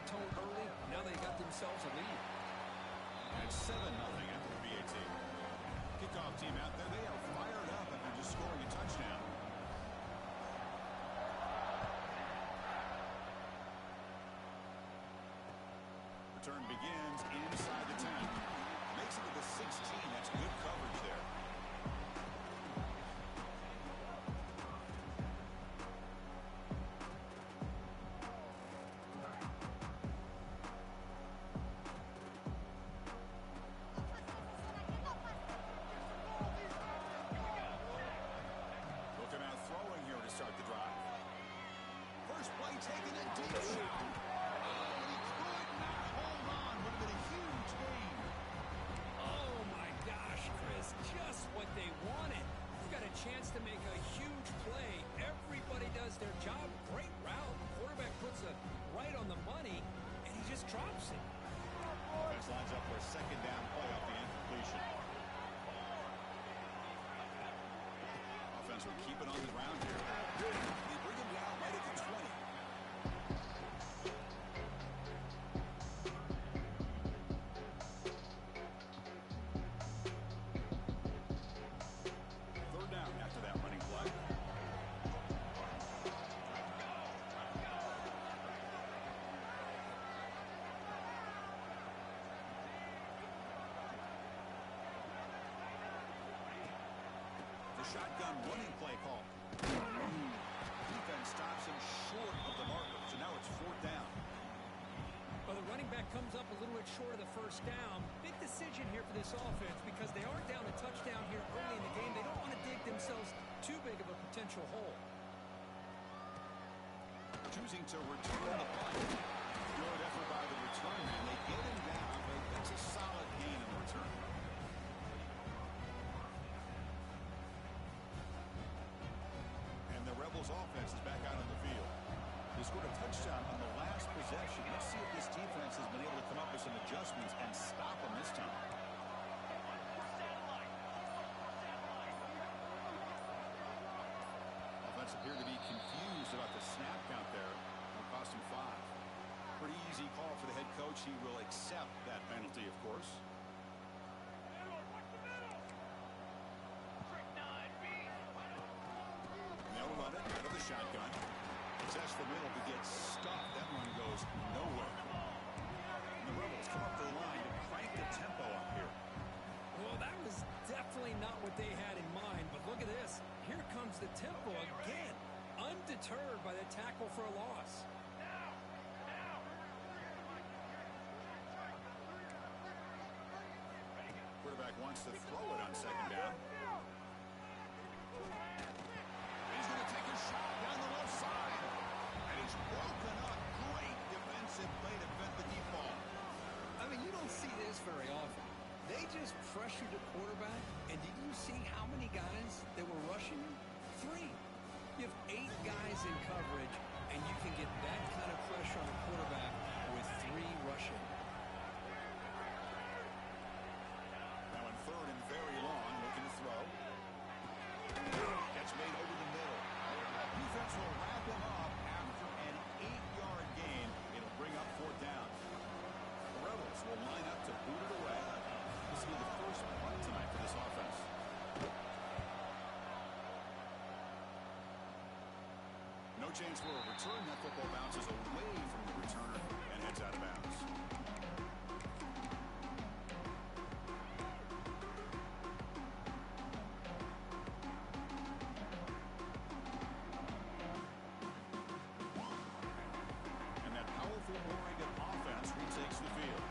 the tone early. Now they got themselves a lead. It's 7-0 after the BAT. Kickoff team out there, they are fired up after just scoring a touchdown. Return begins inside the 10. Makes it to the 16. That's good coverage there. Start the drive. First play taking a deep shot. Oh, he could not hold on. Would have been a huge gain. Oh, my gosh, Chris. Just what they wanted. You got a chance to make a huge play. Everybody does their job. Great route. The quarterback puts it right on the money, and he just drops it. Defense lines up for a second down play off the incompletion. Offense will keep it on the ground here. They bring him down right at the 20. Third down after that running play. Shotgun running play call. Defense stops him short of the marker, so now it's fourth down. Well, the running back comes up a little bit short of the first down. Big decision here for this offense because they are down a touchdown here early in the game. They don't want to dig themselves too big of a potential hole. Choosing to return the punt. Good effort by the return man. They get him down, but that's a solid gain in the return. The Rebels offense is back out on the field. They scored a touchdown on the last possession. Let's see if this defense has been able to come up with some adjustments and stop them this time. Offense appeared to be confused about the snap count there. It'll cost him 5. Pretty easy call for the head coach. He will accept that penalty, of course. They'll run it out of the shotgun. Test the middle to get stuffed. That one goes nowhere. And the Rebels come up to the line to crank the tempo up here. Well, that was definitely not what they had in mind, but look at this. Here comes the tempo again. Undeterred by the tackle for a loss. Quarterback wants to throw it on second down. He's going to take a shot down the left side. And he's broken up. Great defensive play to prevent the deep ball. I mean, you don't see this very often. They just pressured the quarterback, and did you see how many guys that were rushing him? 3. You have 8 guys in coverage, and you can get that kind of pressure on the quarterback with 3 rushing. Now in third and very long, looking to throw. Gets made over the middle. Defense will wrap him up after an 8-yard gain. It'll bring up fourth down. The Rebels will line up to boot it away. This will be the first punt tonight for this offense. No chance for a return. That football bounces away from the returner and heads out of bounds. Oregon offense retakes the field.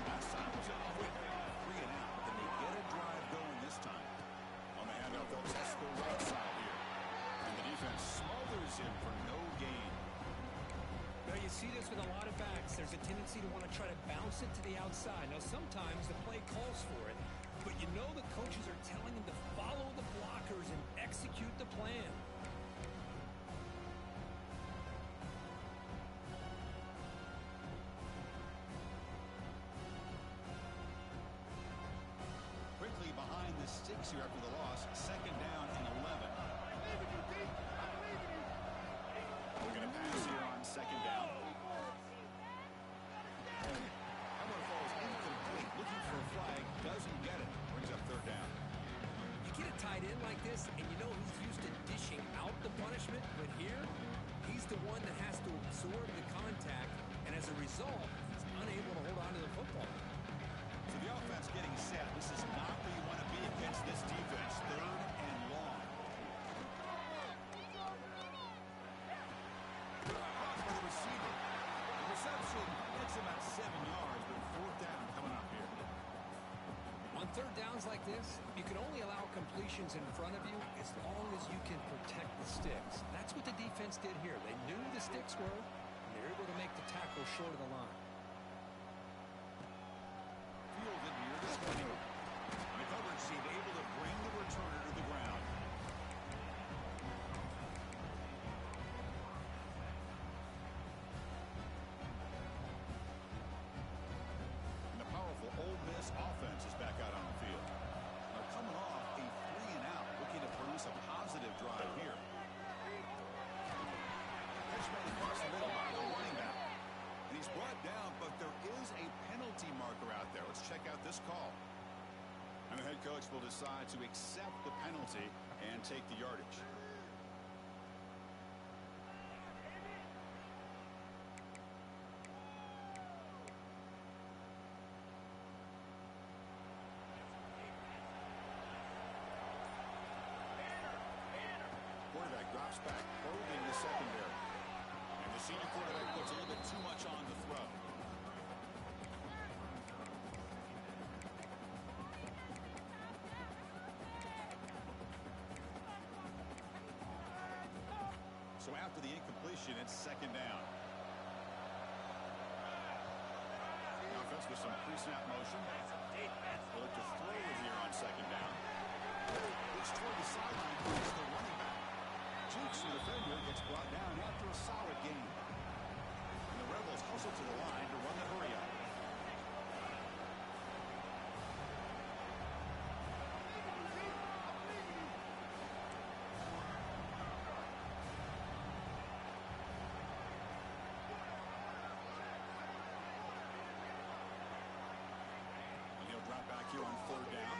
Last time was a quick 3-and-out, but then they get a drive going this time. On the handout, they'll test the right side here. And the defense smothers him for no gain. Now, you see this with a lot of backs. There's a tendency to want to try to bounce it to the outside. Now, sometimes the play calls for it, but you know the coaches are telling them to follow the blockers and execute the plan. Quickly behind the sticks here after the loss. Second down and 11. We're going to pass here on second down. this, and you know he's used to dishing out the punishment, but here, he's the one that has to absorb the contact, and as a result, he's unable to hold on to the football. So the offense getting set. This is not where you want to be against this defense. 3rd and long. Caught by the receiver. The reception gets him at 7 yards, but 4th down coming up here. On 3rd downs like this, you can only allow completions in front of you as long as you can protect the sticks. That's what the defense did here. They knew the sticks were, and they were able to make the tackle short of the line. Fielded near the 20. The coverage team able to bring the returner to the ground. And the powerful Ole Miss offense is back out on the field. Now coming off a 3-and-out, looking to produce a positive drive here. Catch made across the middle by the running back. And he's brought down, but there is a penalty marker out there. Let's check out this call. And the head coach will decide to accept the penalty and take the yardage. Quarterback drops back, probing the secondary. And the senior quarterback puts a little bit too much on the throw. So after the incompletion, it's 2nd down. The offense with some pre-snap motion. They'll look to throw it here on 2nd down. Looks toward the sideline, finds the running back. Jukes the defender, gets brought down after a solid gain. And the Rebels hustle to the line to run the hurry up. And he'll drop back here on 3rd down.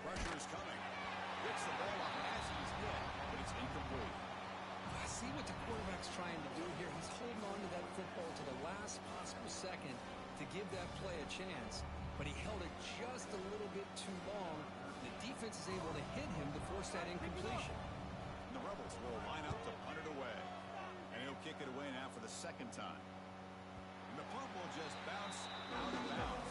Pressure is coming. Gets the ball up as he's hit, but it's incomplete. I see what the quarterback's trying to do here. He's holding on to that football to the last possible second to give that play a chance, but he held it just a little bit too long. The defense is able to hit him to force that incompletion. And the Rebels will line up to punt it away. And he'll kick it away now for the 2nd time. And the punt will just bounce out of bounds.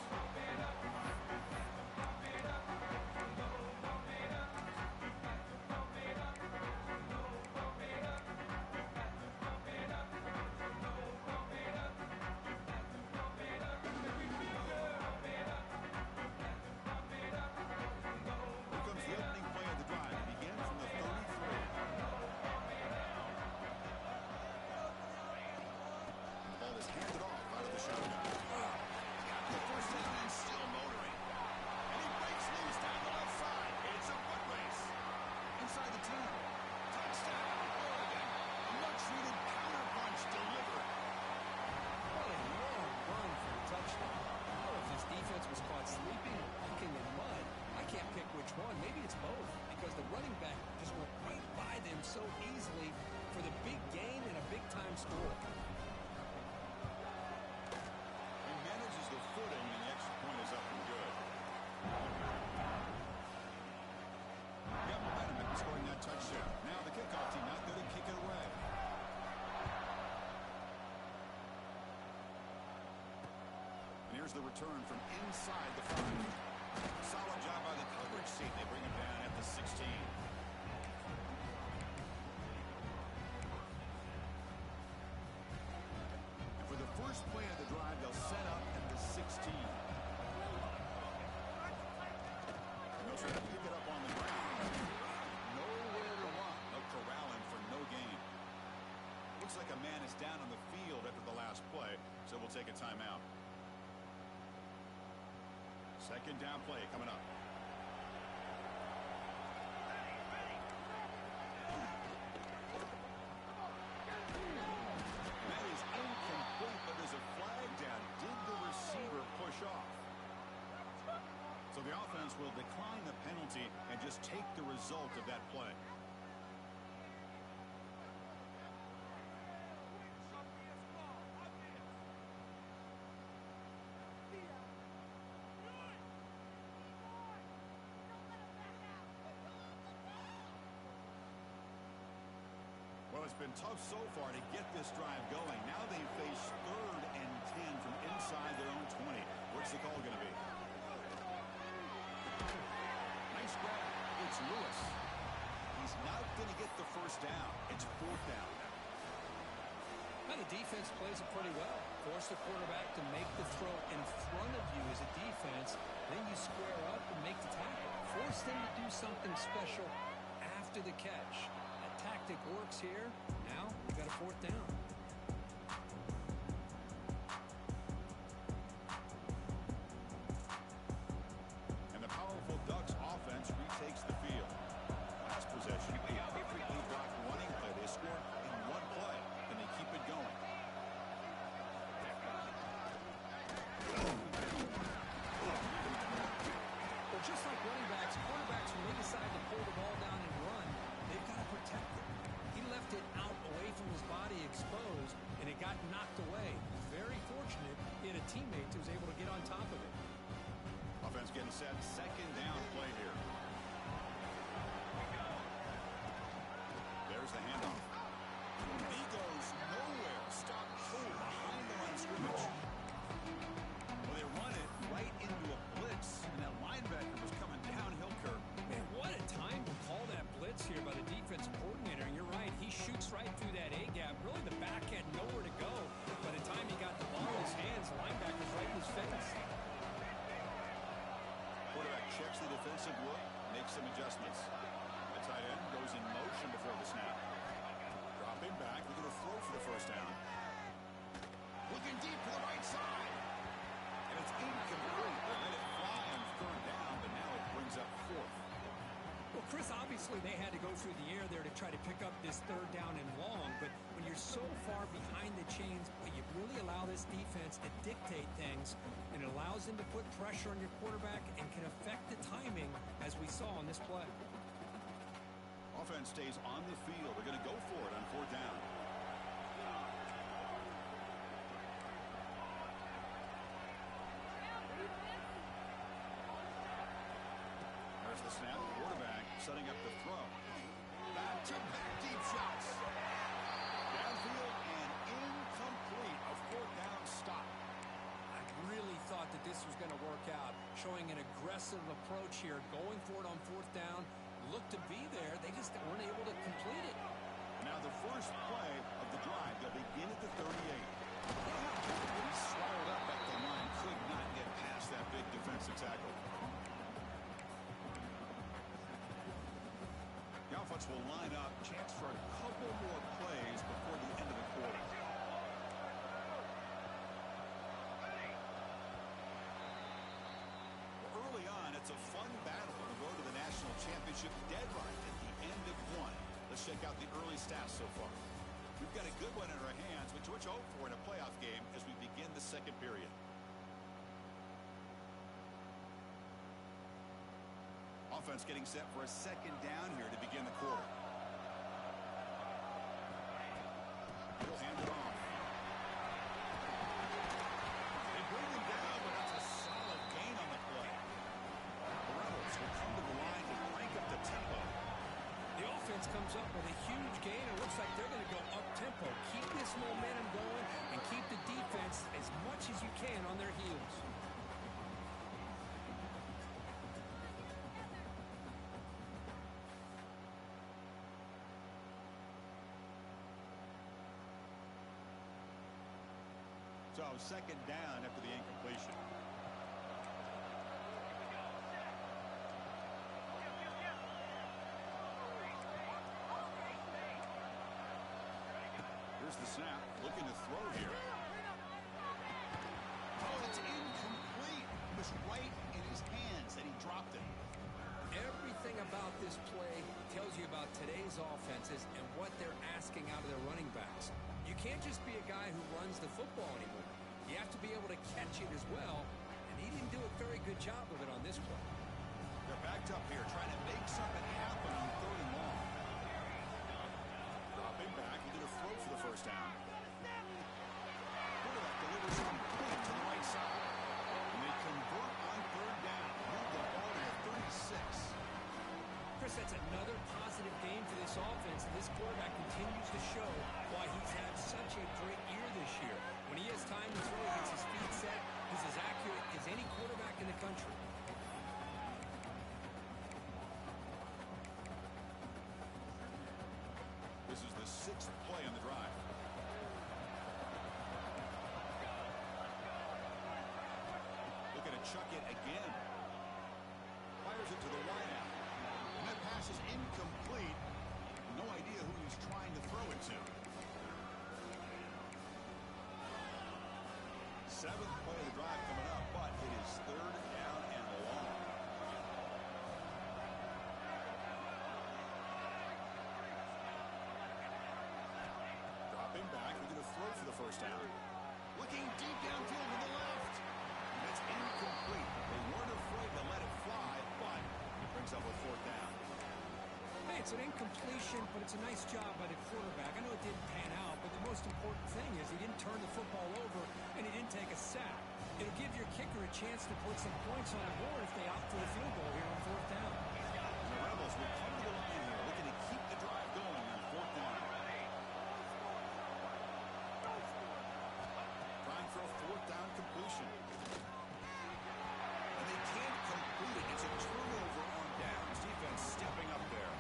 Handed off out of the shotgun. The 1st down and still motoring. And he breaks loose down the left side. It's a foot race. Inside the 10. Touchdown, Oregon. A much-needed counterpunch delivered. What a long run for a touchdown. I don't know if this defense was caught sleeping or walking in mud. I can't pick which one. Maybe it's both, because the running back just went right by them so easily for the big gain and a big-time score. Footing, and the extra point is up and good. Got momentum in scoring that touchdown. Now the kickoff team not going to kick it away. And here's the return from inside the 5. Solid job by the coverage team. They bring him down at the 16. And for the first play of the drive, they'll set up at the 16. And they'll try to pick it up on the ground. Nowhere to run. They'll corral him for no gain. Looks like a man is down on the field after the last play, so we'll take a timeout. 2nd down play coming up. That is incomplete, but there's a flag down. Did the receiver push off? So the offense offense will decline the penalty and just take the result of that play. Well, it's been tough so far to get this drive going. Now they face 3rd and 10 from inside their own 20. What's the call going to be? Nice grab. It's Lewis. He's not going to get the first down. It's 4th down. Now the defense plays it pretty well. Force the quarterback to make the throw in front of you as a defense. Then you square up and make the tackle. Force them to do something special after the catch. Tactic works here. Now you got a 4th down. And the powerful Ducks offense retakes the field. Last possession, a perfectly blocked running play. They scored in one play, and they keep it going. Well, just like running backs, quarterbacks, when they decide to pull the ball down and run, they've got to protect it. He left it out away from his body exposed, and it got knocked away. Very fortunate he had a teammate who was able to get on top of it. Offense getting set. 2nd down play here. There's the handoff. He goes nowhere. Stopped cold behind the line of scrimmage. Well, they run it right into a blitz, and that linebacker was coming downhill curve. Man, what a time to call that blitz here by the defensive coordinator. And you're right, he shoots right through that A-gap. Really, the back had nowhere to go. By the time he got the ball in his hands, the linebacker's right in his face. Quarterback checks the defensive look, makes some adjustments. The tight end goes in motion before the snap. Dropping back, looking to throw for the first down. Looking deep to the right side. And it's incomplete. They let it fly on 3rd down, but now it brings up 4th. Well, Chris, obviously they had to go through the air there to try to pick up this 3rd down and long, but when you're so far behind the chains, well, you really allow this defense to dictate things, and it allows them to put pressure on your quarterback and can affect the timing, as we saw on this play. Offense stays on the field. They're going to go for it on 4th down. There's the snap. Quarterback setting up the throw. Back-to-back deep shots. Downfield and incomplete. A 4th down stop. I really thought that this was going to work out, showing an aggressive approach here, going for it on 4th down. Looked to be there. They just weren't able to complete it. Now the first play of the drive. They'll begin at the 38. He swallowed up at the line. Could not get past that big defensive tackle. The offense will line up. Chance for a couple more plays before the end of the quarter. Well, early on, it's a fun battle on the road to the national championship deadline at the end of one. Let's check out the early stats so far. We've got a good one in our hands, which we'll hope for in a playoff game as we begin the 2nd period. Offense getting set for a 2nd down here to begin the quarter. He'll hand it off. They bring him down, but that's a solid gain on the play. The Rebels will come to the line to crank up the tempo. The offense comes up with a huge gain. It looks like they're going to go up-tempo. Keep this momentum going and keep the defense as much as you can on their heels. So 2nd down after the incompletion. Here's the snap. Looking to throw here. Oh, it's incomplete. It was right in his hands, and he dropped it. Everything about this play tells you about today's offenses and what they're asking out of their running backs. You can't just be a guy who runs the football anymore. You have to be able to catch it as well, and he didn't do a very good job of it on this play. Backed up here, trying to make something happen on 3rd and long. Dropping back, looking to throw for the first down. Quarterback delivers complete to the right side. And they convert on 3rd down. Move the ball to the 36. Chris, that's another positive game for this offense, and this quarterback continues to show why he's had such a great year this year. When he has time to throw, he gets his feet set. He's as accurate as any quarterback in the country. This is the 6th play on the drive. Looking to chuck it again. Fires it to the wideout. And that pass is incomplete. No idea who he's trying to throw it to. 7th play of the drive coming up, but it is 3rd down and long. Dropping back, we're going to throw for the first down. Looking deep downfield to the left. That's incomplete. They weren't afraid to let it fly, but it brings up a 4th down. Hey, it's an incompletion, but it's a nice job by the quarterback. I know it didn't pan out, but the most important thing is he didn't turn the football over, and he didn't take a sack. It'll give your kicker a chance to put some points on the board if they opt for the field goal here on 4th down. The Rebels will come to the line here, looking to keep the drive going on 4th down. Trying for a 4th down completion. And they can't complete it. It's a turnover on downs. Defense stepping up there.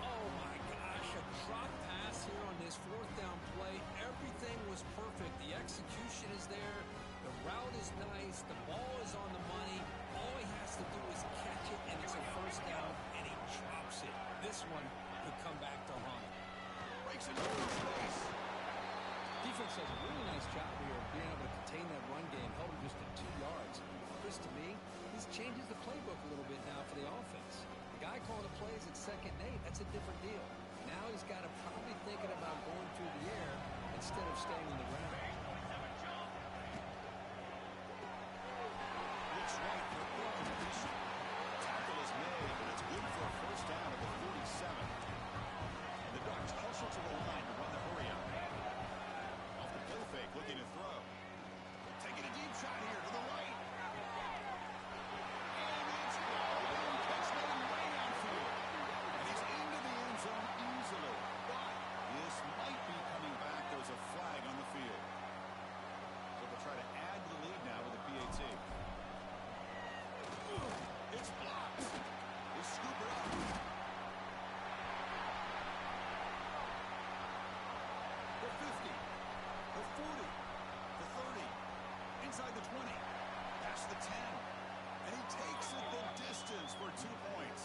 Oh, my gosh, a drop pass here on this 4th down play. Everything was perfect. The execution is there. The route is nice. The ball is on the money. All he has to do is catch it, and it's a 1st down, and he drops it. This one could come back to haunt him. Breaks into space. Defense does a really nice job here of being able to contain that run game, held him just to 2 yards. Chris, to me, this changes the playbook a little bit now for the offense. The guy calling the plays at 2nd and 8, that's a different deal. Now he's got to probably thinking about going through the air instead of staying on the ground. Looks right for completion. Tackle is made, and it's good for a 1st down at the 47. And the Ducks also to the line to run the hurry up. Off the play fake, looking to throw. Taking a deep shot here to the right. And it's gone. Catch made way downfield. And he's into the end zone easily. But this might be coming back. There's a flag on the field. So they'll try to add to the lead now with a PAT. It's blocked. They scoop it up. The 50. The 40. The 30. Inside the 20. Past the 10. And he takes it the distance for 2 points.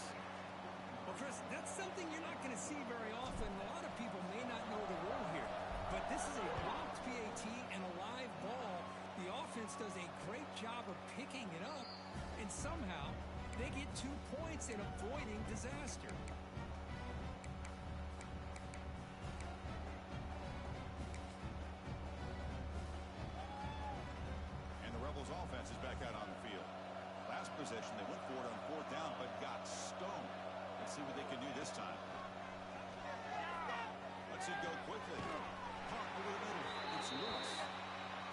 Well, Chris, that's something you're not going to see very often. A lot of people may not know the rule here. But this is a blocked PAT and a live ball. The offense does a great job of picking it up. And somehow, they get 2 points in avoiding disaster. And the Rebels offense is back out on the field. Last possession, they went for it on 4th down, but got stoned. Let's see what they can do this time. Let's it go quickly. Caught over the middle. It's Lewis.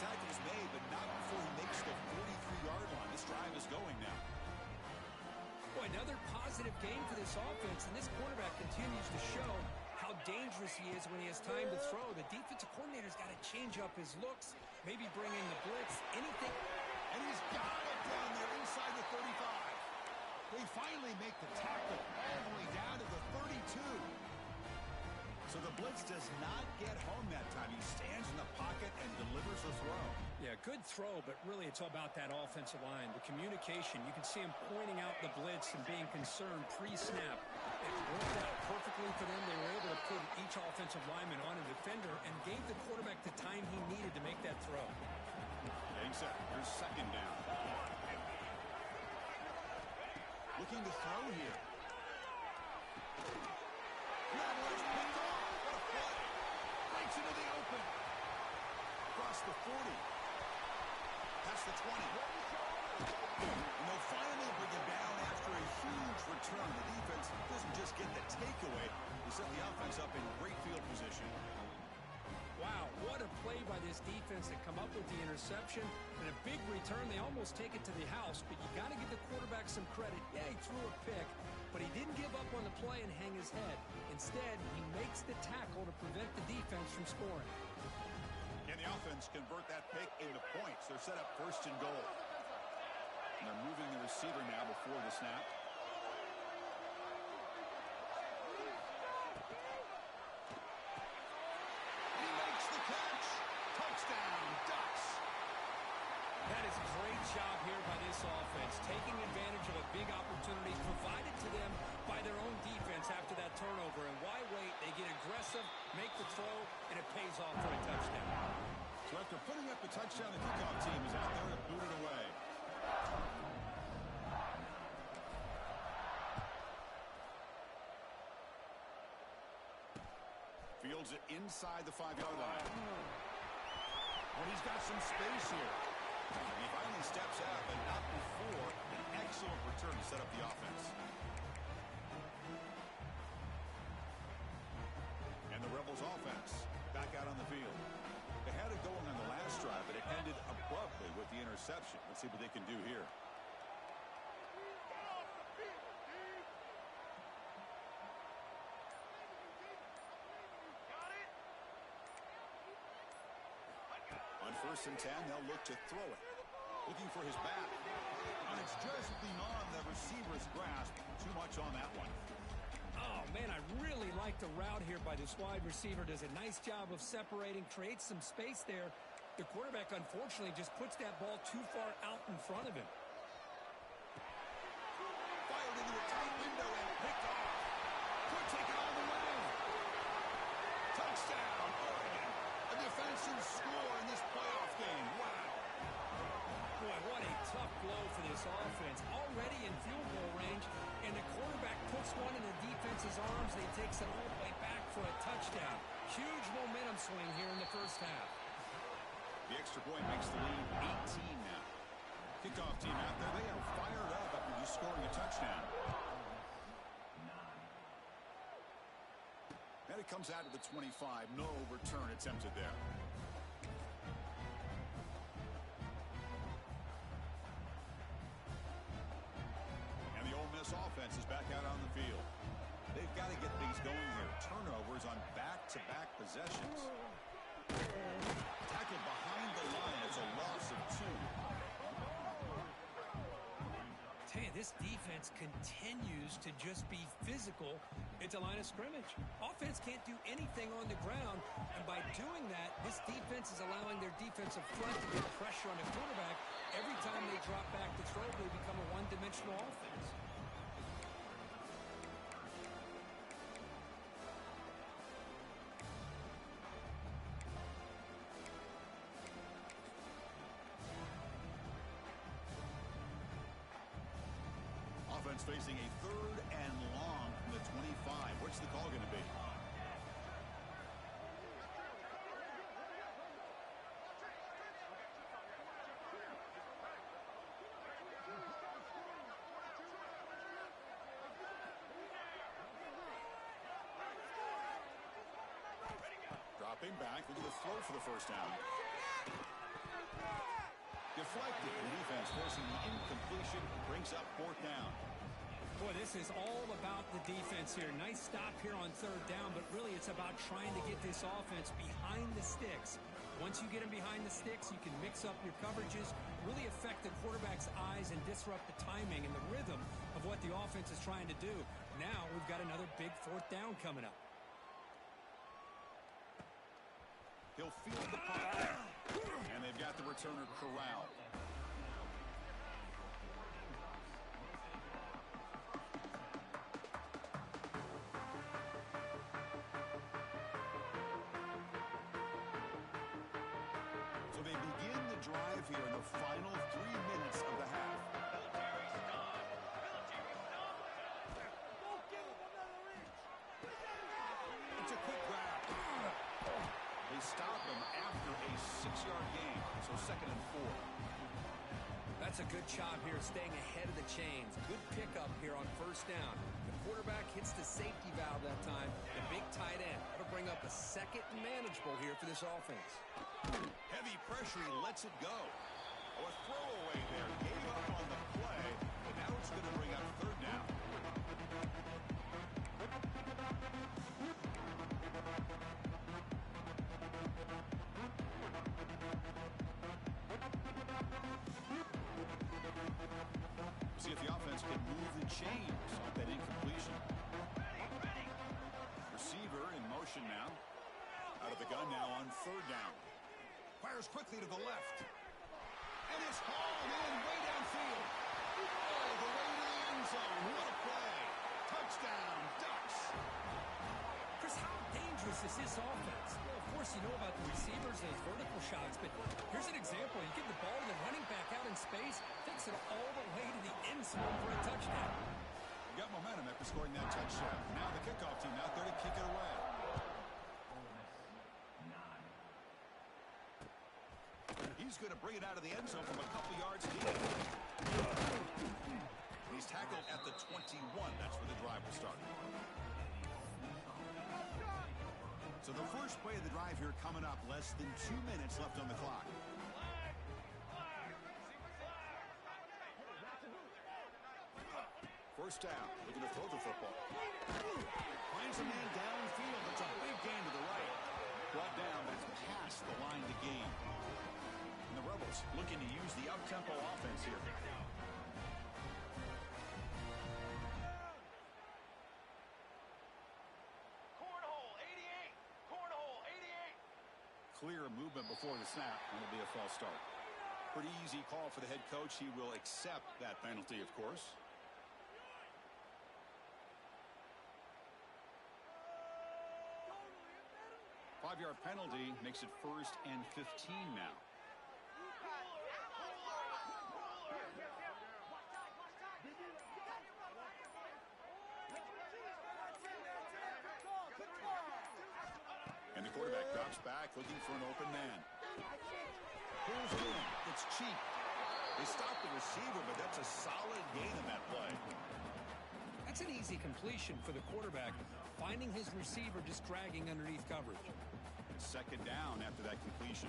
Tackle is made, but not before he makes the 43-yard line. This drive is going now. Boy, another positive game for this offense, and this quarterback continues to show how dangerous he is when he has time to throw. The defensive coordinator's got to change up his looks, maybe bring in the blitz, anything. And he's got it down there inside the 35. They finally make the tackle all the way down to the 32. So the blitz does not get home that time. He stands in the pocket and delivers the throw. Yeah, good throw, but really it's all about that offensive line. The communication, you can see him pointing out the blitz and being concerned pre-snap. It worked out perfectly for them. They were able to put each offensive lineman on a defender and gave the quarterback the time he needed to make that throw. Getting set. Here's 2nd down. Looking to throw here. Rattler's picked off. What a play. Breaks into the open. Across the 40. Past the 20. And they'll finally bring him down after a huge return. The defense doesn't just get the takeaway. They set the offense up in great field position. Wow, what a play by this defense to come up with the interception and a big return. They almost take it to the house, but you got to give the quarterback some credit. Yeah, he threw a pick, but he didn't give up on the play and hang his head. Instead, he makes the tackle to prevent the defense from scoring. Can the offense convert that pick into points? They're set up first and goal. And they're moving the receiver now before the snap. That is a great job here by this offense, taking advantage of a big opportunity provided to them by their own defense after that turnover. And why wait? They get aggressive, make the throw, and it pays off for a touchdown. So after putting up the touchdown, the kickoff team is out there to boot it away. Fields it inside the 5-yard line. Well, he's got some space here. He finally steps out, but not before an excellent return to set up the offense. And the Rebels offense back out on the field. They had it going on the last drive, but it ended abruptly with the interception. Let's see what they can do here. On 1st and 10, they'll look to throw it. Looking for his back. And it's just beyond the receiver's grasp. Too much on that one. Oh, man, I really like the route here by this wide receiver. Does a nice job of separating, creates some space there. The quarterback, unfortunately, just puts that ball too far out in front of him. Fired into a tight window and picked off. Could take it all the way. Touchdown, Oregon. A defensive score in this playoff game. Wow. Boy, what a tough blow for this offense. Already in field goal range, and the quarterback puts one in the defense's arms. They takes it all the way back for a touchdown. Huge momentum swing here in the first half. The extra point makes the lead 18 now. Kickoff team out there. They are fired up after just scoring a touchdown. And it comes out to the 25. No return attempted there. And the Ole Miss offense is back out on the field. They've got to get things going here. Turnovers on back-to-back possessions. Tackled behind the line. It's a loss of 2. Tell you, this defense continues to just be physical at the line of scrimmage. Offense can't do anything on the ground, and by doing that, this defense is allowing their defensive front to get pressure on the quarterback. Every time they drop back to throw, they become a one-dimensional offense. Offense facing a 3rd and long from the 25. What's the call going to be? Dropping back, look at the throw for the first down. Deflected. The defense forcing the incompletion. Brings up 4th down. Boy, this is all about the defense here. Nice stop here on 3rd down, but really it's about trying to get this offense behind the sticks. Once you get them behind the sticks, you can mix up your coverages, really affect the quarterback's eyes and disrupt the timing and the rhythm of what the offense is trying to do. Now we've got another big 4th down coming up. He'll field the punt. And they've got the returner corralled. So they begin the drive here in the final 3 minutes of the half. It's a quick grab. They stop him after a 6-yard gain, so 2nd and 4. That's a good job here staying ahead of the chains. Good pickup here on first down. The quarterback hits the safety valve that time. The big tight end. That'll bring up a second and manageable here for this offense. Heavy pressure, he lets it go. Oh, a throwaway there. Gave up on the play, but now it's going to bring up third down. See if the offense can move the chains off that incompletion. Receiver in motion now. Out of the gun now on third down. Fires quickly to the left. And it's hauled in way downfield. All the way to the end zone. What a play. Touchdown, Ducks. Chris, how dangerous is this offense? Well, of course, you know about the receivers, those vertical shots, but here's an example. You give the ball to the running back out in space, takes it all the way to the end zone for a touchdown. Got momentum after scoring that touchdown. Now the kickoff team out there to kick it away. He's going to bring it out of the end zone from a couple yards deep. He's tackled at the 21. That's where the drive will start. So the first play of the drive here coming up. Less than 2 minutes left on the clock. First down. Looking to throw the football. Finds a man downfield. It's a big gain to the right. Brought down, but it's past the line to gain. And the Rebels looking to use the up-tempo offense here. Cornhole 88. Cornhole 88. Clear movement before the snap, and it'll be a false start. Pretty easy call for the head coach. He will accept that penalty, of course. Five-yard penalty makes it 1st and 15 now. And the quarterback drops back looking for an open man. Pulls it in. It's cheap. They stopped the receiver, but that's a solid gain in that play. That's an easy completion for the quarterback, finding his receiver just dragging underneath coverage. Second down after that completion.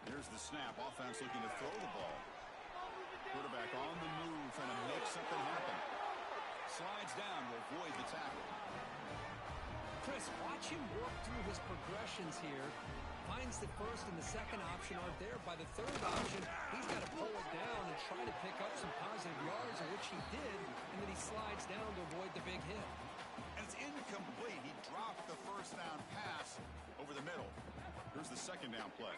Here's the snap. Offense looking to throw the ball. Quarterback on the move, trying to make something happen. Slides down to avoid the tackle. Chris, watch him work through his progressions here. Finds the first and the second option aren't there. By the third option, he's got to pull it down and try to pick up some positive yards, of which he did, and then he slides down to avoid the big hit. And it's incomplete. He dropped the first down pass over the middle. Here's the second down play.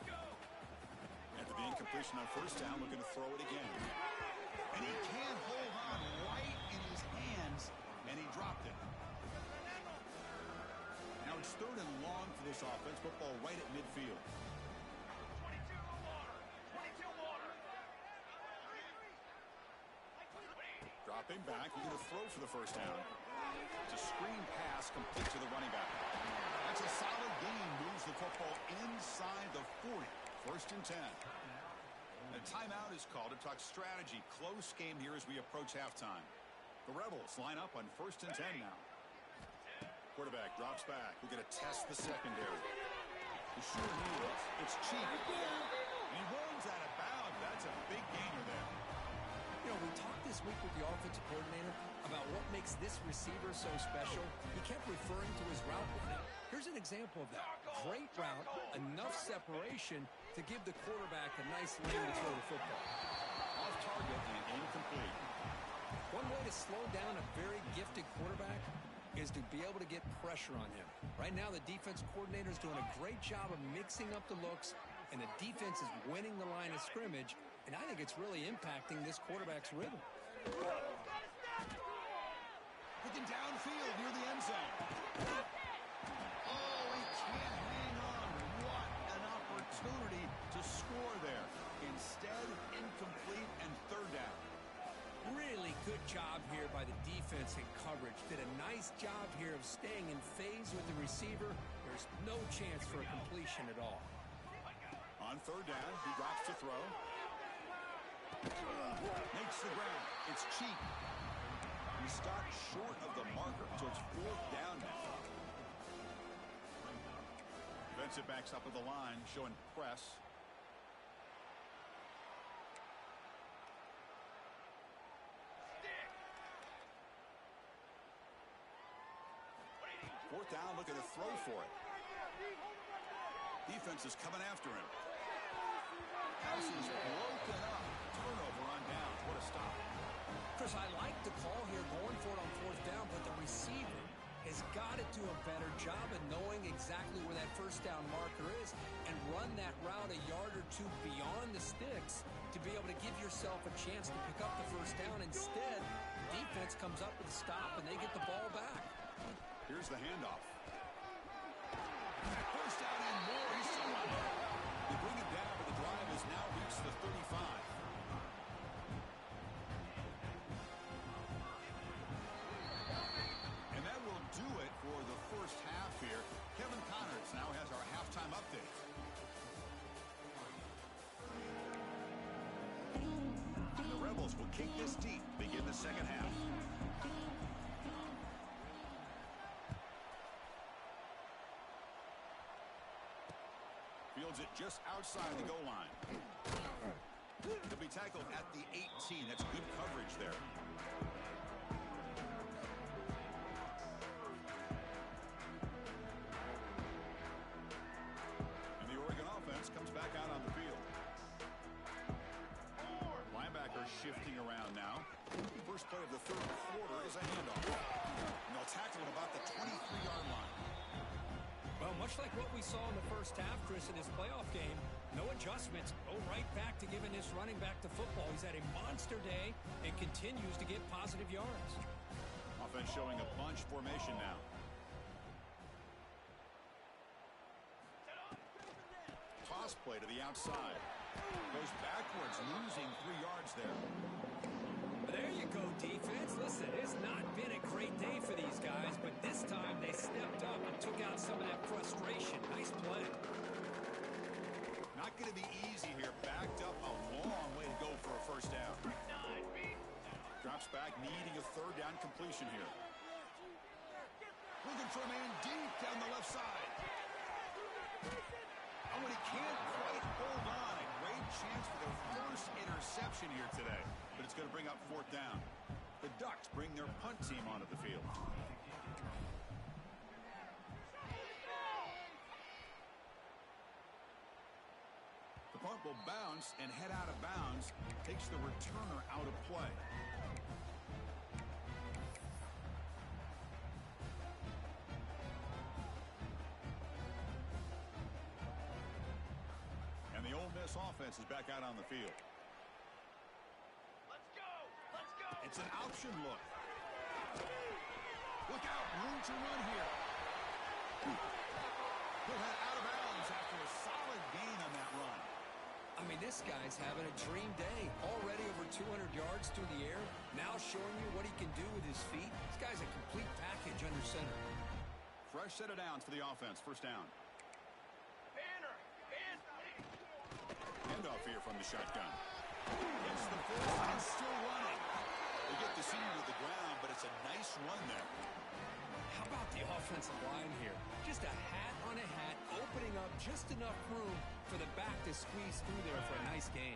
After the incompletion on first down, looking to throw it again. And he can't hold on right in his hands, and he dropped it. Now it's third and long for this offense. Football right at midfield. 22 water. 22 water. Dropping back, we're going to throw for the first down. It's a screen pass complete to the running back. That's a solid gain. Moves the football inside the 40. 1st and 10. A timeout is called to talk strategy. Close game here as we approach halftime. The Rebels line up on 1st and 10 now. Quarterback drops back. We're going to test the secondary. The sure hands. It's cheap. And he runs out of bounds. That's a big gainer there. You know, we talked this week with the offensive coordinator about what makes this receiver so special. He kept referring to his route running. Here's an example of that. Great route, enough separation to give the quarterback a nice lane to throw the football. Off target and incomplete. One way to slow down a very gifted quarterback is to be able to get pressure on him. Right now, the defense coordinator is doing a great job of mixing up the looks, and the defense is winning the line of scrimmage, and I think it's really impacting this quarterback's rhythm. Looking downfield near the end zone. Oh, he can't hang on. What an opportunity to score there. Instead, incomplete and third down. Really good job here by the defense in coverage. Did a nice job here of staying in phase with the receiver. There's no chance for a completion at all. On third down, he drops to throw. Makes the ground. It's cheap. He stopped short of the marker, so it's fourth down now. Defensive backs up at the line, showing press. Fourth down, looking to throw for it. Defense is coming after him. House is broken up. Turnover on downs. What a stop. Chris, I like the call here going for it on fourth down, but the receiver has got to do a better job of knowing exactly where that first down marker is and run that route a yard or two beyond the sticks to be able to give yourself a chance to pick up the first down. Instead, defense comes up with a stop and they get the ball back. Here's the handoff. First down and more. He's still on there. They bring him down, but the drive has now reached the 35. And that will do it for the first half here. Kevin Connors now has our halftime update. And the Rebels will kick this deep, begin the second half. Fields it just outside the goal line. He'll be tackled at the 18. That's good coverage there. And the Oregon offense comes back out on the field. Linebackers shifting around now. First play of the third quarter is a handoff. And they'll tackle at about the 23-yard line. Well, much like what we saw in the first half, Chris, in his playoff game, no adjustments. Go right back to giving this running back to football. He's had a monster day and continues to get positive yards. Offense showing a bunch formation now. Toss play to the outside. Goes backwards, losing 3 yards there. There you go, defense. Listen, it's not been a great day for these guys, but this time they stepped up and took out some of that frustration. Nice play. Not going to be easy here. Backed up a long way to go for a first down. Drops back, needing a third down completion here. Looking for a man deep down the left side. And when he can't quite hold on, a great chance for their first interception here today. But it's going to bring up fourth down. The Ducks bring their punt team onto the field. The punt will bounce and head out of bounds. Takes the returner out of play. And the Ole Miss offense is back out on the field. It's an option look. Look out, room to run here. He'll head out of bounds after a solid gain on that run. I mean, this guy's having a dream day. Already over 200 yards through the air. Now showing you what he can do with his feet. This guy's a complete package under center. Fresh set of downs for the offense. First down. Handoff here from the shotgun. Gets the first and still running. They get the senior to the ground, but it's a nice run there. How about the offensive line here? Just a hat on a hat, opening up just enough room for the back to squeeze through there for a nice gain.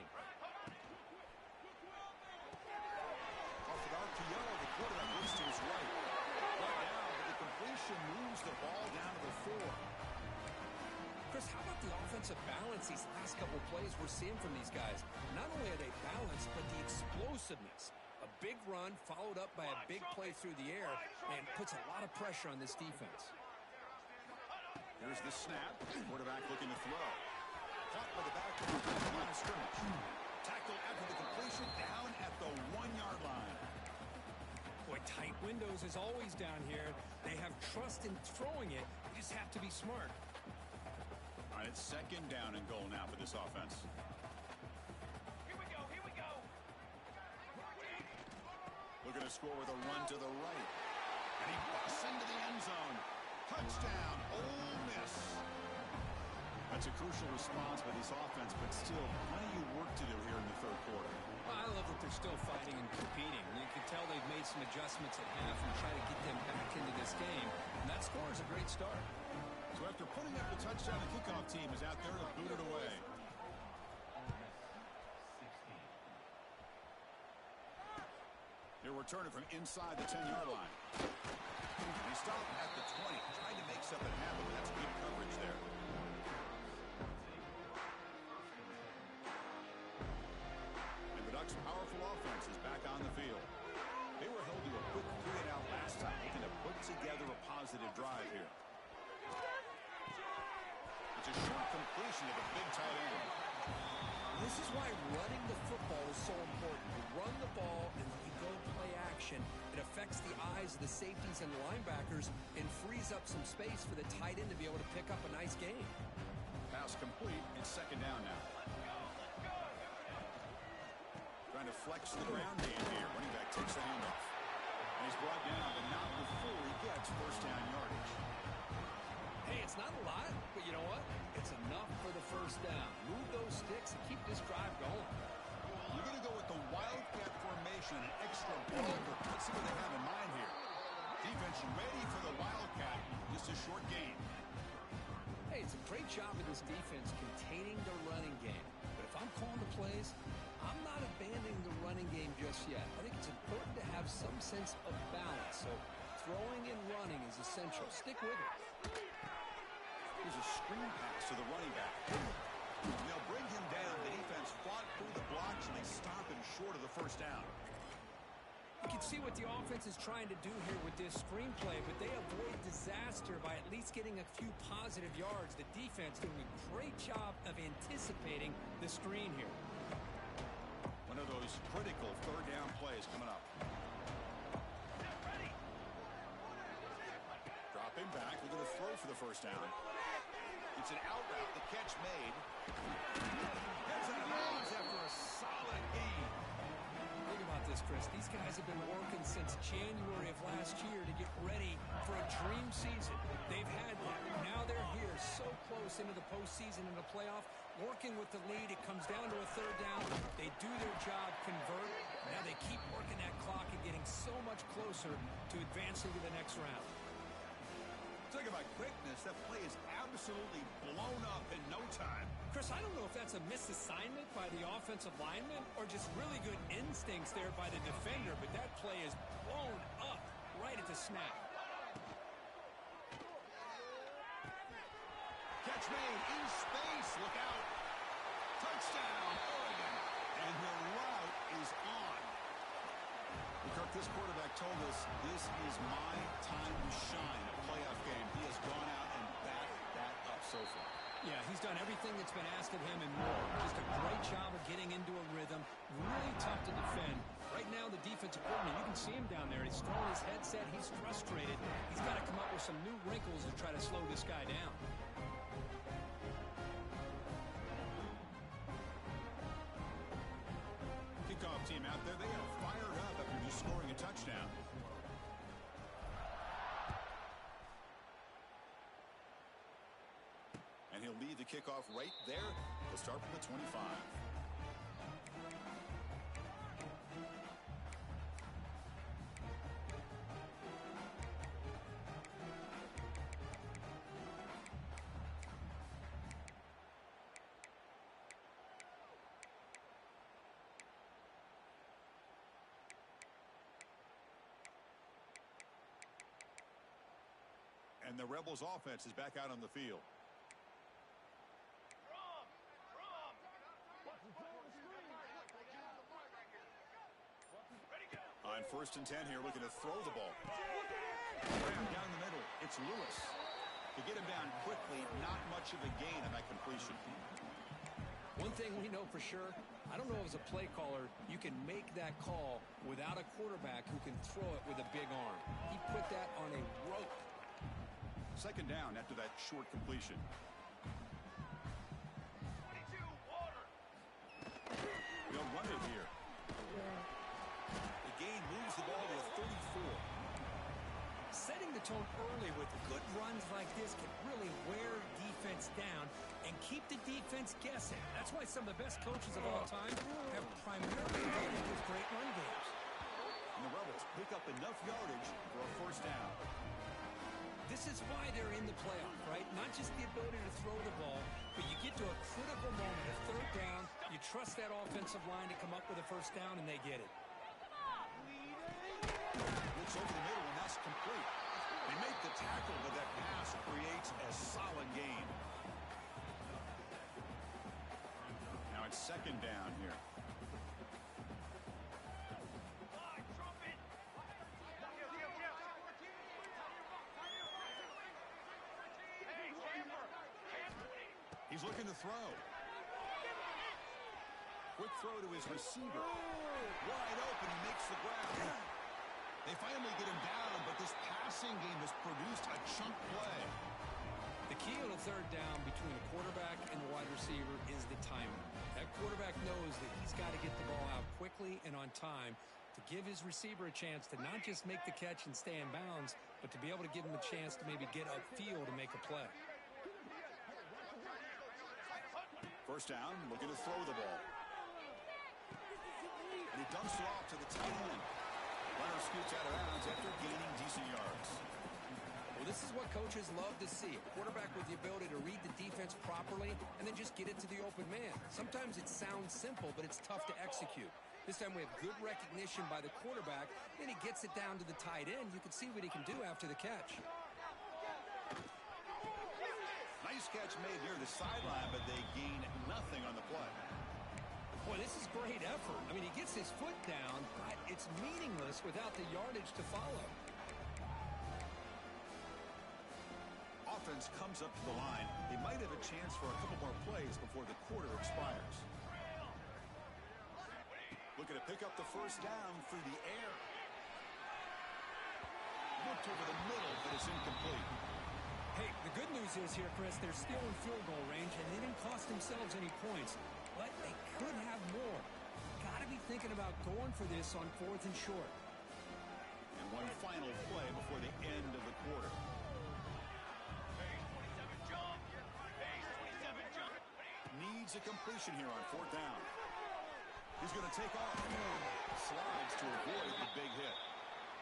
Off the RPO, the quarterback looks to his right. Right down, but the completion moves the ball down to the 4. Chris, how about the offensive balance these last couple plays we're seeing from these guys? Not only are they balanced, but the explosiveness. A big run followed up by a big play through the air and puts a lot of pressure on this defense. Here's the snap. Quarterback looking to throw. Caught by the back of the line of scrimmage. Tackled after the completion down at the 1-yard line. Boy, tight windows is always down here. They have trust in throwing it. You just have to be smart. All right, it's second down and goal now for this offense. Here we go. Looking to score with a run to the right. And he busts into the end zone. Touchdown, Ole Miss. A That's a crucial response by this offense, but still plenty of work to do here in the third quarter. Well, I love that they're still fighting and competing. You can tell they've made some adjustments at half and try to get them back into this game. And that score is a great start. So after putting up a touchdown, the kickoff team is out there to boot it away. They're returning from inside the 10-yard line. They stop at the 20, trying to make something happen. That's good coverage there. And the Ducks' powerful offense is back on the field. They were held to a quick 3-and-out last time, looking to put together a positive drive here. It's a short completion of a big tight end. This is why running the football is so important. You run the ball and you go play action. It affects the eyes of the safeties and linebackers and frees up some space for the tight end to be able to pick up a nice game. Pass complete. It's second down now. Trying to flex the ground game here. Running back takes the handoff. And he's brought down, but not before he gets first down yardage. Hey, it's not a lot, but you know what? It's enough for the first down. Move those sticks and keep this drive going. You're going to go with the Wildcat formation, an extra blocker. Let's see what they have in mind here. Defense ready for the Wildcat. Just a short game. Hey, it's a great job of this defense containing their running game. But if I'm calling the plays, I'm not abandoning the running game just yet. I think it's important to have some sense of balance. So throwing and running is essential. Stick with it. Here's a screen pass to the running back. They'll bring him down. The defense fought through the blocks, and they stop him short of the first down. You can see what the offense is trying to do here with this screenplay, but they avoid disaster by at least getting a few positive yards. The defense doing a great job of anticipating the screen here. One of those critical third down plays coming up. Dropping back, we're going to throw for the first down. It's an out route, the catch made. Gets out of bounds after a solid gain. Think about this, Chris. These guys have been working since January of last year to get ready for a dream season. They've had one. Now they're here so close into the postseason and the playoff. Working with the lead, it comes down to a third down. They do their job, convert. Now they keep working that clock and getting so much closer to advancing to the next round. Talk about quickness. That play is absolutely blown up in no time. Chris, I don't know if that's a misassignment by the offensive lineman or just really good instincts there by the defender, but that play is blown up right at the snap. Catch made in space. Look out. Touchdown, Oregon. And the route is on. Kirk, this quarterback told us this is my time to shine, a playoff game. He has gone out and backed that up so far. Yeah, he's done everything that's been asked of him and more. Just a great job of getting into a rhythm. Really tough to defend. Right now, the defensive coordinator, you can see him down there. He's throwing his headset. He's frustrated. He's got to come up with some new wrinkles to try to slow this guy down. Kickoff team out there, they are fired up after just scoring a touchdown. And he'll lead the kickoff right there. He'll start from the 25. And the Rebels offense is back out on the field. On first and 10 here, looking to throw the ball. Down the middle, it's Lewis. To get him down quickly, not much of a gain on that completion. One thing we know for sure, I don't know as a play caller, you can make that call without a quarterback who can throw it with a big arm. He put that on a rope. Second down after that short completion. They'll run it here. The gain moves the ball to a 34. Setting the tone early with good runs like this can really wear defense offense down and keep the defense guessing. That's why some of the best coaches of all time have primarily dealt with great run games. And the Rebels pick up enough yardage for a first down. This is why they're in the playoff, right? Not just the ability to throw the ball, but you get to a critical moment, a third down, you trust that offensive line to come up with a first down, and they get it. Looks over the middle, and that's complete. They make the tackle, but that pass creates a solid gain. Now it's second down here. He's looking to throw. Quick throw to his receiver. Wide open, he makes the grab. They finally get him down, but this passing game has produced a chunk play. The key on a third down between the quarterback and the wide receiver is the timing. That quarterback knows that he's got to get the ball out quickly and on time to give his receiver a chance to not just make the catch and stay in bounds, but to be able to give him a chance to maybe get upfield and make a play. First down, looking to throw the ball. And he dumps it off to the tight end. Runner scoots out of bounds after gaining decent yards. Well, this is what coaches love to see. A quarterback with the ability to read the defense properly and then just get it to the open man. Sometimes it sounds simple, but it's tough to execute. This time we have good recognition by the quarterback. Then he gets it down to the tight end. You can see what he can do after the catch. Nice catch made near the sideline, but they gain nothing on the play. Boy, this is great effort. I mean, he gets his foot down, but it's meaningless without the yardage to follow. Offense comes up to the line. They might have a chance for a couple more plays before the quarter expires. Looking to pick up the first down through the air. Looked over the middle, but it's incomplete. Hey, the good news is here, Chris, they're still in field goal range, and they didn't cost themselves any points. But they could have more. Got to be thinking about going for this on 4th and short. And one final play before the end of the quarter. Needs a completion here on 4th down. He's going to take off. Slides to avoid the big hit.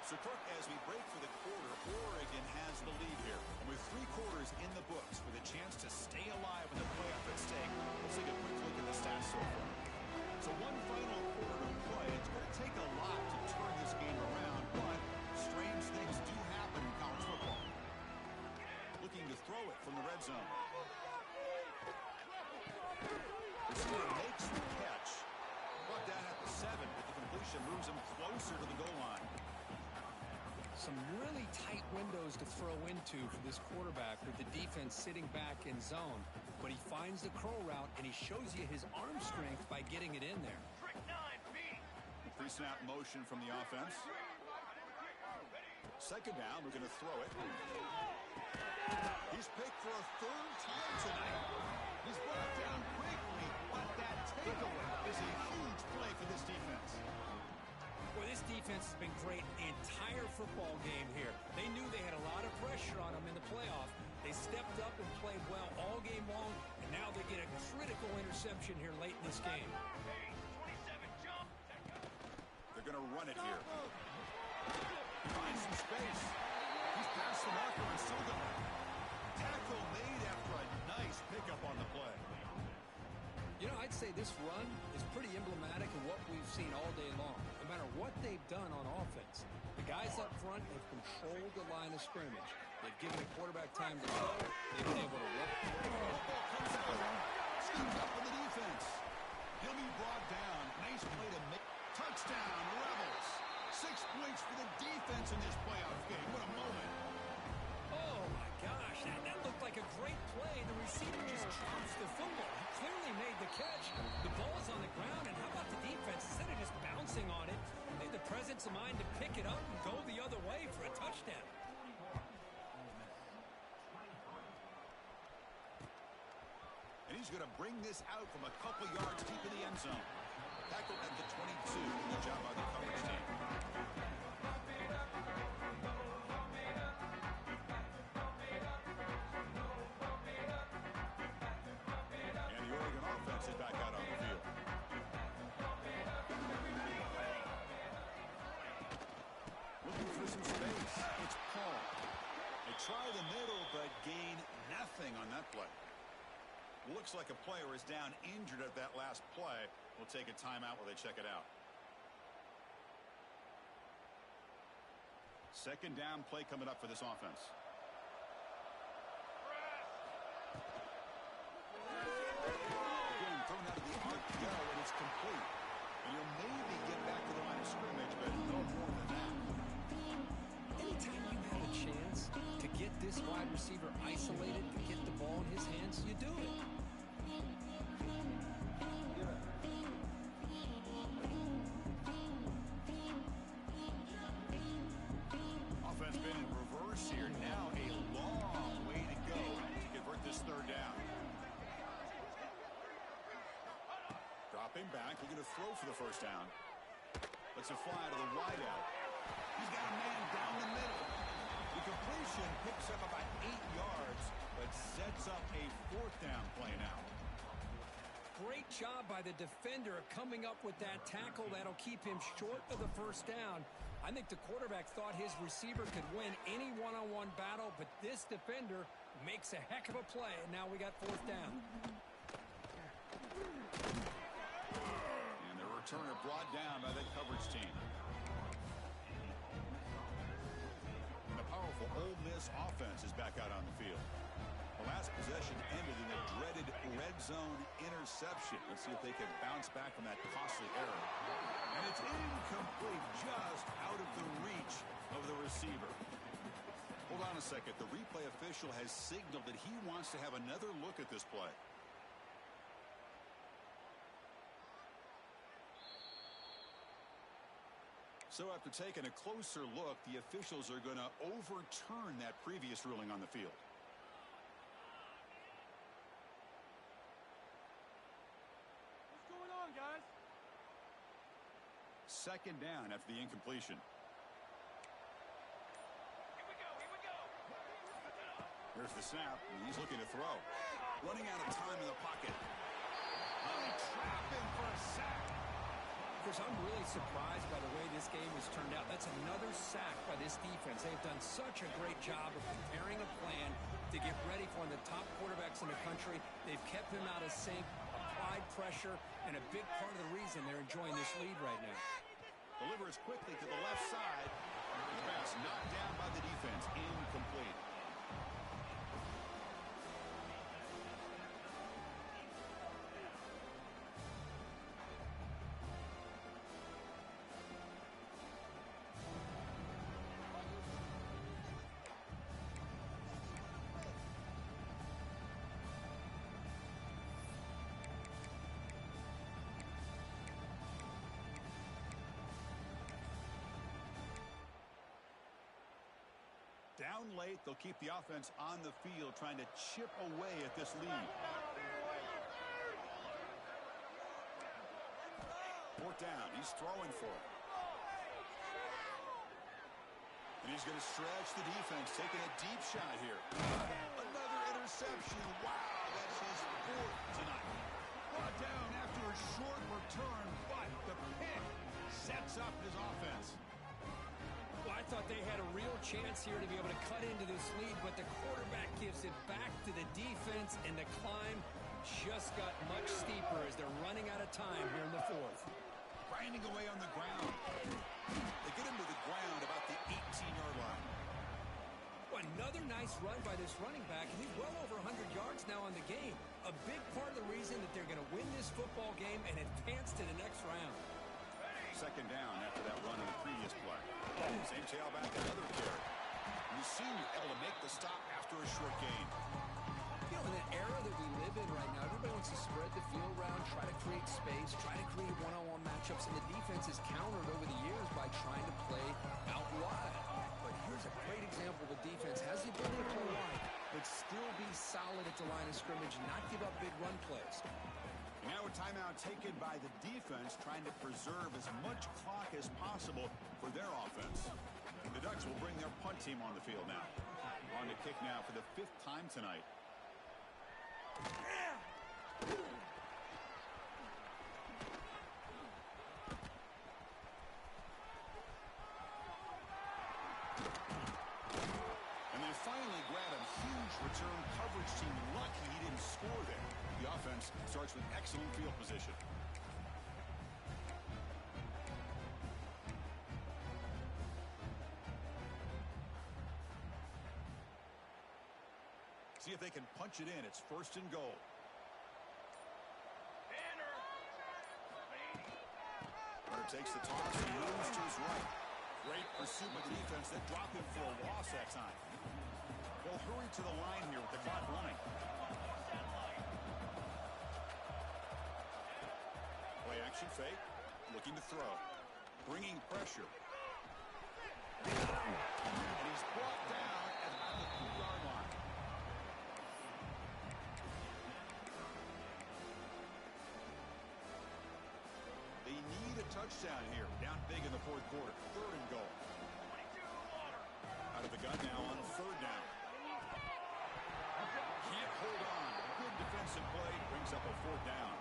So, Kirk, as we break for the quarter, Oregon has the lead here. And with 3 quarters in the books with a chance to stay alive in the playoff at stake, let's take a quick look at the stats so far. So one final quarter to play. It's going to take a lot to turn this game around, but strange things do happen in college football. Looking to throw it from the red zone. Receiver makes the catch. Brought down at the 7, but the completion moves him closer to the goal line. Some really tight windows to throw into for this quarterback with the defense sitting back in zone. But he finds the curl route, and he shows you his arm strength by getting it in there. Pre-snap motion from the offense. Second down, we're going to throw it. He's picked for a 3rd time tonight. He's brought down quickly, but that takeaway is a huge play for this defense. Well, this defense has been great the entire football game here. They knew they had a lot of pressure on them in the playoff. They stepped up and played well all game long, and now they get a critical interception here late in this game. They're going to run it here. He finds some space. He's past the marker and still going. Tackle made after a nice pickup on the play. You know, I'd say this run is pretty emblematic of what we've seen all day long. No matter what they've done on offense, the guys up front have controlled the line of scrimmage. They've given the quarterback time to throw. They've been able to work. Football comes out. Scooped up in the defense. He'll be brought down. Nice play to make. Touchdown, Rebels. 6 points for the defense in this playoff game. What a moment. Oh, my gosh. That looked like a great play. The receiver just drops the football. He clearly made the catch. The ball's on the ground, and how about the defense? Instead of just bouncing on it, they had the presence of mind to pick it up and go the other way for a touchdown. And he's going to bring this out from a couple yards deep in the end zone. Tackled at the 22. Good job by the coverage team. try the middle, but gain nothing on that play. Looks like a player is down injured at that last play. We'll take a timeout while they check it out. Second down play coming up for this offense. Again, thrown out of the RPO, and it's complete. And you'll maybe get back to the line of scrimmage, but no more than that. Anytime you have a chance to get this wide receiver isolated, to get the ball in his hands, you do it. Offense been in reverse here. Now a long way to go to convert this third down. Dropping back, looking to throw for the first down. Lets it fly to the wideout. He's got a man down the middle. The completion picks up about 8 yards, but sets up a fourth down play now. Great job by the defender coming up with that tackle that'll keep him short of the first down. I think the quarterback thought his receiver could win any one-on-one battle, but this defender makes a heck of a play, and now we got fourth down. And the returner brought down by that coverage team. And the powerful Ole Miss offense is back out on the field. The last possession ended in a dreaded red zone interception. Let's see if they can bounce back from that costly error. And it's incomplete, just out of the reach of the receiver. Hold on a second. The replay official has signaled that he wants to have another look at this play. So after taking a closer look, the officials are going to overturn that previous ruling on the field. Guys. Second down after the incompletion. Here we go. Here's the snap, and he's looking to throw. Running out of time in the pocket. Trapping for a sack. Of course, I'm really surprised by the way this game has turned out. That's another sack by this defense. They've done such a great job of preparing a plan to get ready for one of the top quarterbacks in the country. They've kept him out of sync, applied pressure, and a big part of the reason they're enjoying this lead right now. Delivers quickly to the left side. The pass knocked down by the defense. Incomplete. Down late, they'll keep the offense on the field, trying to chip away at this lead. Fourth down, he's throwing for it. And he's going to stretch the defense, taking a deep shot here. Another interception. Wow, that's his fourth tonight. Brought down after a short return, but the pick sets up his offense. Well, I thought they had a real chance here to be able to cut into this lead, but the quarterback gives it back to the defense, and the climb just got much steeper as they're running out of time here in the fourth. Grinding away on the ground. They get him to the ground about the 18-yard line. Well, another nice run by this running back, and he's well over 100 yards now on the game. A big part of the reason that they're going to win this football game and advance to the next round. Second down after that run in the previous play. Same tailback, another carry. You see able to make the stop after a short gain. You know, in the era that we live in right now, everybody wants to spread the field around, try to create space, try to create one-on-one matchups, and the defense is countered over the years by trying to play out wide. But here's a great example of a defense has the ability to play wide, but still be solid at the line of scrimmage and not give up big run plays. Now a timeout taken by the defense, trying to preserve as much clock as possible for their offense. The Ducks will bring their punt team on the field now. On to kick now for the 5th time tonight. And they finally huge return coverage team. Lucky he didn't score there. The offense starts with excellent field position. See if they can punch it in. It's 1st and goal. Runner takes the toss and moves to his right. Great pursuit by the defense that dropped him for a loss that time. They'll hurry to the line here with the clock running. Play action fake. Looking to throw. Bringing pressure. And he's brought down at about the 3-yard line. They need a touchdown here. Down big in the 4th quarter. 3rd and goal. Out of the gun now on 3rd down. Can't hold on. Good defensive play. Brings up a 4th down.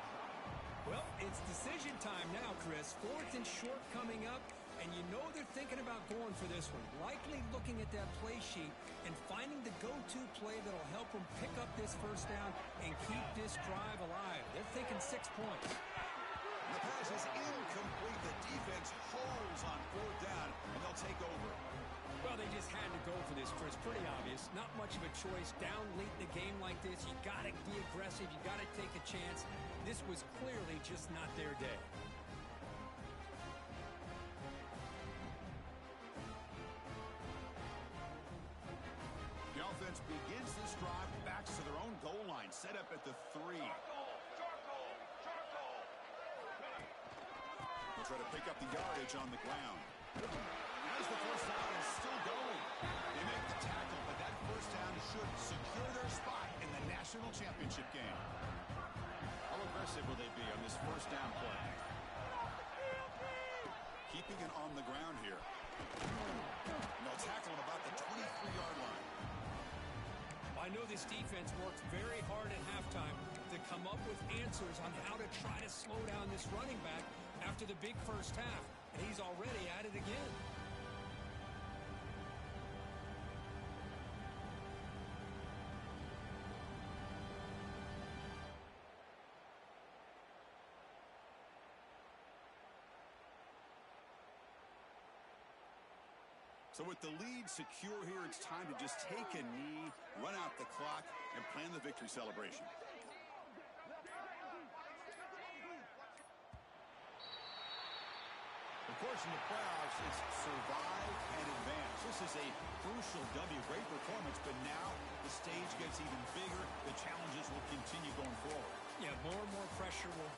Well, it's decision time now, Chris. 4th and short coming up, and you know they're thinking about going for this one. Likely looking at that play sheet and finding the go-to play that'll help them pick up this 1st down and keep this drive alive. They're thinking 6 points. The pass is incomplete. The defense holds on 4th down, and they'll take over. Well, they just had to go for this, Chris. Pretty obvious. Not much of a choice. Down late in the game like this, you got to be aggressive. You got to take a chance. This was clearly just not their day. The offense begins this drive backs to their own goal line, set up at the 3. They'll try to pick up the yardage on the ground. As the 1st down is still going. They make the tackle, but that 1st down should secure their spot in the national championship game. How aggressive will they be on this 1st down play? Keeping it on the ground here. And they'll tackle him about the 23-yard line. I know this defense worked very hard at halftime to come up with answers on how to try to slow down this running back after the big 1st half. And he's already at it again. So with the lead secure here, it's time to just take a knee, run out the clock, and plan the victory celebration. Of course, in the playoffs, it's survive and advance. This is a crucial W. Great performance, but now the stage gets even bigger. The challenges will continue going forward. Yeah, more and more pressure will